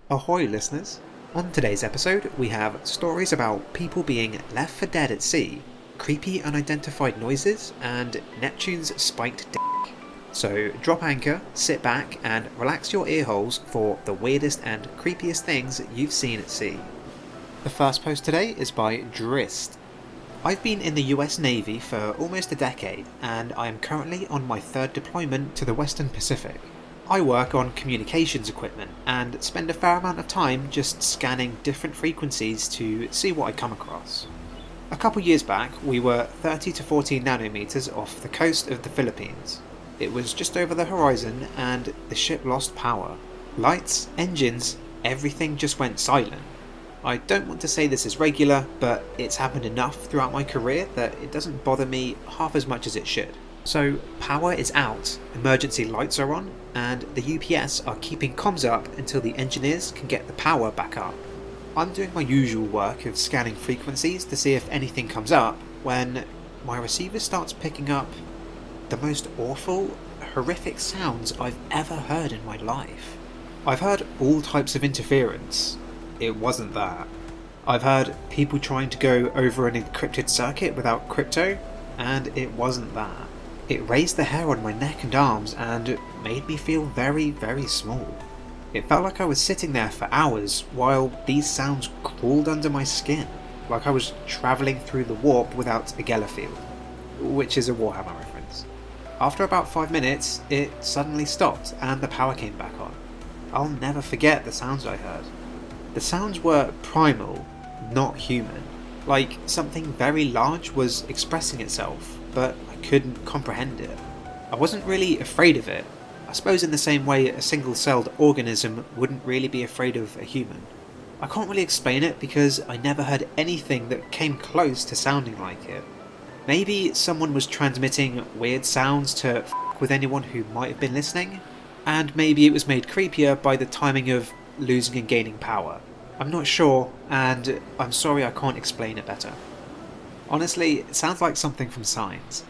Ahoy listeners! On today's episode we have stories about people being left for dead at sea, creepy unidentified noises, and Neptune's spiked dick. So drop anchor, sit back and relax your earholes for the weirdest and creepiest things you've seen at sea. The first post today is by Drist. I've been in the US Navy for almost a decade and I am currently on my third deployment to the Western Pacific. I work on communications equipment and spend a fair amount of time just scanning different frequencies to see what I come across. A couple years back we were 30 to 40 nanometers off the coast of the Philippines. It was just over the horizon and the ship lost power. Lights, engines, everything just went silent. I don't want to say this is regular, but it's happened enough throughout my career that it doesn't bother me half as much as it should. So power is out, emergency lights are on, and the UPS are keeping comms up until the engineers can get the power back up. I'm doing my usual work of scanning frequencies to see if anything comes up when my receiver starts picking up the most awful, horrific sounds I've ever heard in my life. I've heard all types of interference. It wasn't that. I've heard people trying to go over an encrypted circuit without crypto, and it wasn't that. It raised the hair on my neck and arms and made me feel very, very small. It felt like I was sitting there for hours while these sounds crawled under my skin, like I was travelling through the warp without a Geller field, which is a Warhammer reference. After about 5 minutes, it suddenly stopped and the power came back on. I'll never forget the sounds I heard. The sounds were primal, not human, like something very large was expressing itself, but I couldn't comprehend it. I wasn't really afraid of it. I suppose in the same way a single-celled organism wouldn't really be afraid of a human. I can't really explain it because I never heard anything that came close to sounding like it. Maybe someone was transmitting weird sounds to f*** with anyone who might have been listening, and maybe it was made creepier by the timing of losing and gaining power. I'm not sure, and I'm sorry I can't explain it better. Honestly, it sounds like something from Signs.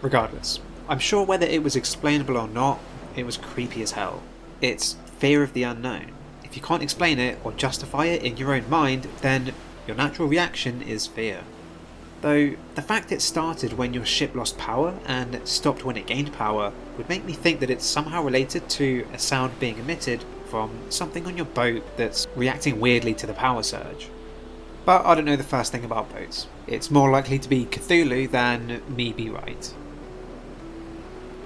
Regardless, I'm sure whether it was explainable or not, it was creepy as hell. It's fear of the unknown. If you can't explain it or justify it in your own mind, then your natural reaction is fear. Though, the fact it started when your ship lost power and stopped when it gained power would make me think that it's somehow related to a sound being emitted from something on your boat that's reacting weirdly to the power surge. But I don't know the first thing about boats. It's more likely to be Cthulhu than me be right.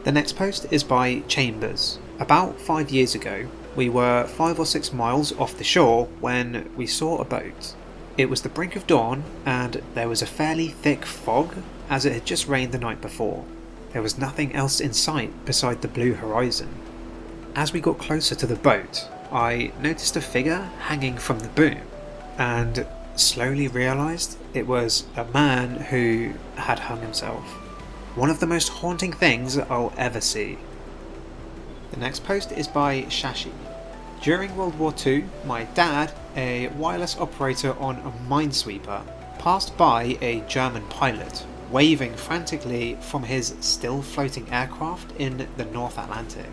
The next post is by Chambers. About 5 years ago, we were 5 or 6 miles off the shore when we saw a boat. It was the brink of dawn and there was a fairly thick fog as it had just rained the night before. There was nothing else in sight beside the blue horizon. As we got closer to the boat, I noticed a figure hanging from the boom and slowly realised it was a man who had hung himself. One of the most haunting things I'll ever see. The next post is by Shashi. During World War II, my dad, a wireless operator on a minesweeper, passed by a German pilot, waving frantically from his still floating aircraft in the North Atlantic.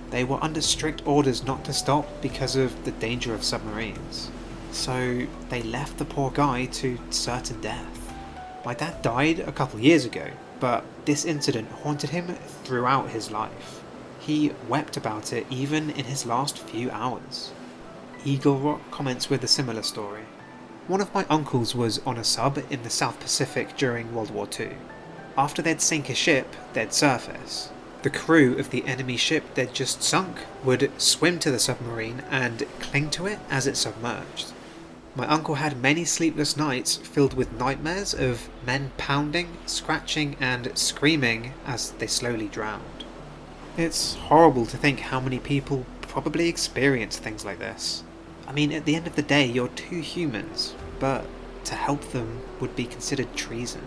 They were under strict orders not to stop because of the danger of submarines. So they left the poor guy to certain death. My dad died a couple years ago, but this incident haunted him throughout his life. He wept about it even in his last few hours. Eagle Rock comments with a similar story. One of my uncles was on a sub in the South Pacific during World War II. After they'd sink a ship, they'd surface. The crew of the enemy ship they'd just sunk would swim to the submarine and cling to it as it submerged. My uncle had many sleepless nights filled with nightmares of men pounding, scratching and screaming as they slowly drowned. It's horrible to think how many people probably experience things like this. I mean, at the end of the day you're two humans, but to help them would be considered treason.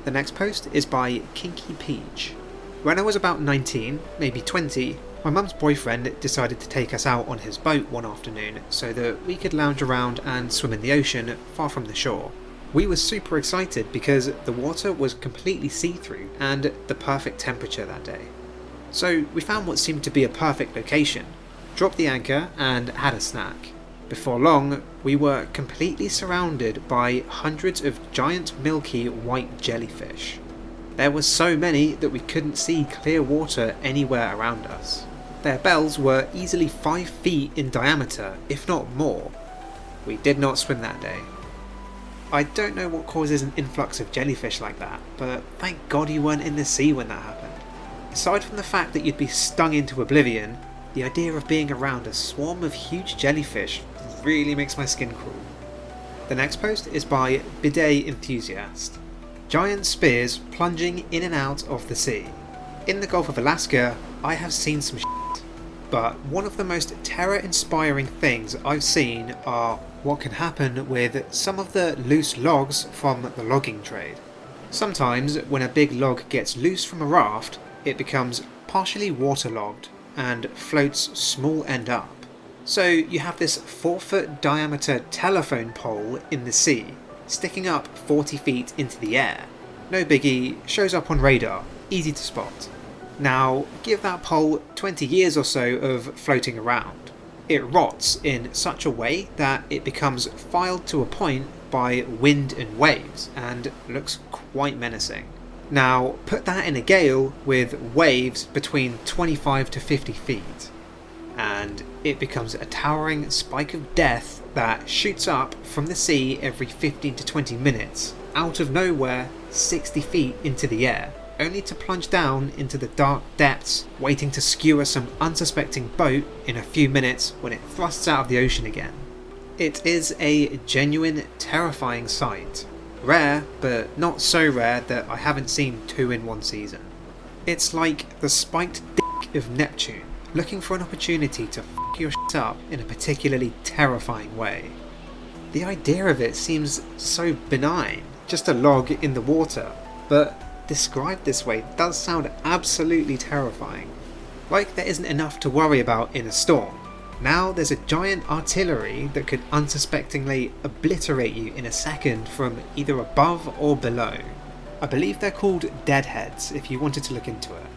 The next post is by Kinky Peach. When I was about 19, maybe 20, my mum's boyfriend decided to take us out on his boat one afternoon so that we could lounge around and swim in the ocean far from the shore. We were super excited because the water was completely see-through and the perfect temperature that day. So we found what seemed to be a perfect location, dropped the anchor and had a snack. Before long, we were completely surrounded by hundreds of giant milky white jellyfish. There were so many that we couldn't see clear water anywhere around us. Their bells were easily 5 feet in diameter, if not more. We did not swim that day. I don't know what causes an influx of jellyfish like that, but thank God you weren't in the sea when that happened. Aside from the fact that you'd be stung into oblivion, the idea of being around a swarm of huge jellyfish really makes my skin crawl. The next post is by Bidet Enthusiast. Giant spears plunging in and out of the sea. In the Gulf of Alaska, I have seen some shit, but one of the most terror-inspiring things I've seen are what can happen with some of the loose logs from the logging trade. Sometimes, when a big log gets loose from a raft, it becomes partially waterlogged and floats small end up. So you have this 4-foot diameter telephone pole in the sea, sticking up 40 feet into the air. No biggie, shows up on radar, easy to spot. Now, give that pole 20 years or so of floating around. It rots in such a way that it becomes filed to a point by wind and waves and looks quite menacing. Now, put that in a gale with waves between 25 to 50 feet, and it becomes a towering spike of death that shoots up from the sea every 15 to 20 minutes, out of nowhere 60 feet into the air, only to plunge down into the dark depths, waiting to skewer some unsuspecting boat in a few minutes when it thrusts out of the ocean again. It is a genuine terrifying sight. Rare, but not so rare that I haven't seen 2 in one season. It's like the spiked dick of Neptune, looking for an opportunity to f*** your shit up in a particularly terrifying way. The idea of it seems so benign, just a log in the water, but described this way does sound absolutely terrifying. Like there isn't enough to worry about in a storm. Now there's a giant artillery that could unsuspectingly obliterate you in a second from either above or below. I believe they're called Deadheads if you wanted to look into it.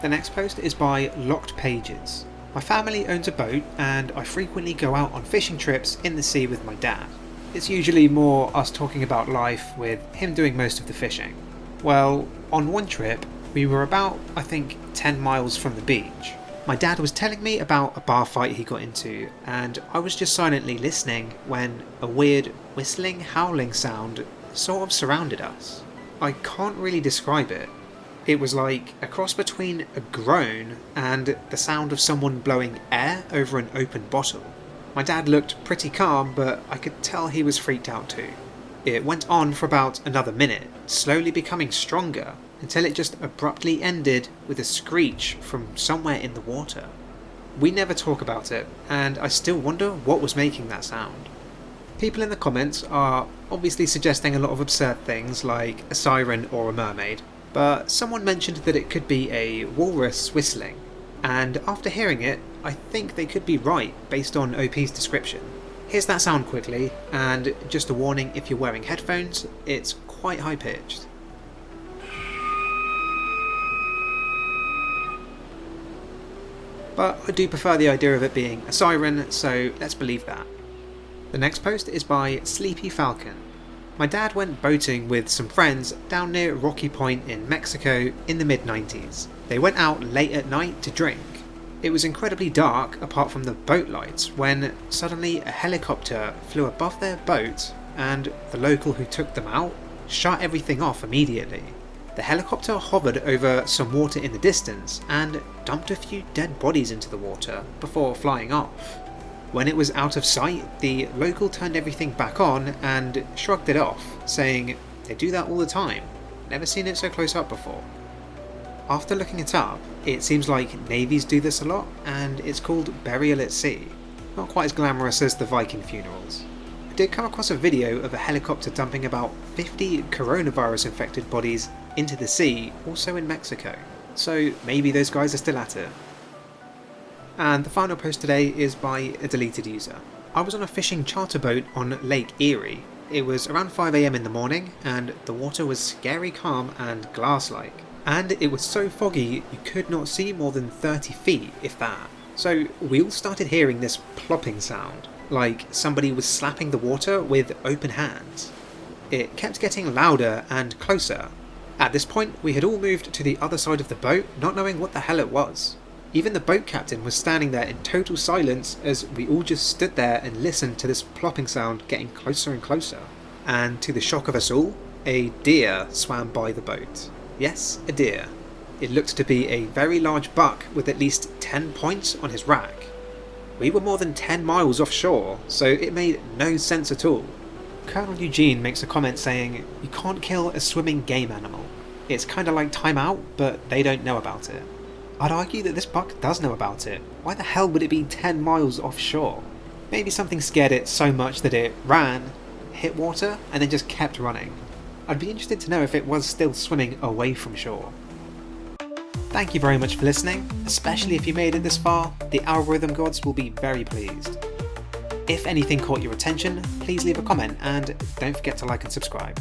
The next post is by Locked Pages. My family owns a boat and I frequently go out on fishing trips in the sea with my dad. It's usually more us talking about life with him doing most of the fishing. Well, on one trip, we were about, I think, 10 miles from the beach. My dad was telling me about a bar fight he got into, and I was just silently listening when a weird whistling, howling sound sort of surrounded us. I can't really describe it. It was like a cross between a groan and the sound of someone blowing air over an open bottle. My dad looked pretty calm, but I could tell he was freaked out too. It went on for about another minute, slowly becoming stronger, until it just abruptly ended with a screech from somewhere in the water. We never talk about it, and I still wonder what was making that sound. People in the comments are obviously suggesting a lot of absurd things like a siren or a mermaid, but someone mentioned that it could be a walrus whistling, and after hearing it, I think they could be right based on OP's description. Here's that sound quickly, and just a warning if you're wearing headphones, it's quite high pitched. But I do prefer the idea of it being a siren, so let's believe that. The next post is by Sleepy Falcon. My dad went boating with some friends down near Rocky Point in Mexico in the mid-90s. They went out late at night to drink. It was incredibly dark apart from the boat lights when suddenly a helicopter flew above their boat and the local who took them out shut everything off immediately. The helicopter hovered over some water in the distance and dumped a few dead bodies into the water before flying off. When it was out of sight, the local turned everything back on and shrugged it off, saying they do that all the time, never seen it so close up before. After looking it up, it seems like navies do this a lot, and it's called burial at sea. Not quite as glamorous as the Viking funerals. I did come across a video of a helicopter dumping about 50 coronavirus infected bodies into the sea, also in Mexico, so maybe those guys are still at it. And the final post today is by a deleted user. I was on a fishing charter boat on Lake Erie. It was around 5 AM in the morning, and the water was scary calm and glass-like. And it was so foggy you could not see more than 30 feet, if that. So we all started hearing this plopping sound, like somebody was slapping the water with open hands. It kept getting louder and closer. At this point, we had all moved to the other side of the boat, not knowing what the hell it was. Even the boat captain was standing there in total silence as we all just stood there and listened to this plopping sound getting closer and closer. And to the shock of us all, a deer swam by the boat. Yes, a deer. It looked to be a very large buck with at least 10 points on his rack. We were more than 10 miles offshore, so it made no sense at all. Colonel Eugene makes a comment saying, "You can't kill a swimming game animal. It's kinda like Time Out, but they don't know about it." I'd argue that this buck does know about it. Why the hell would it be 10 miles offshore? Maybe something scared it so much that it ran, hit water, and then just kept running. I'd be interested to know if it was still swimming away from shore. Thank you very much for listening, especially if you made it this far. The algorithm gods will be very pleased. If anything caught your attention, please leave a comment and don't forget to like and subscribe.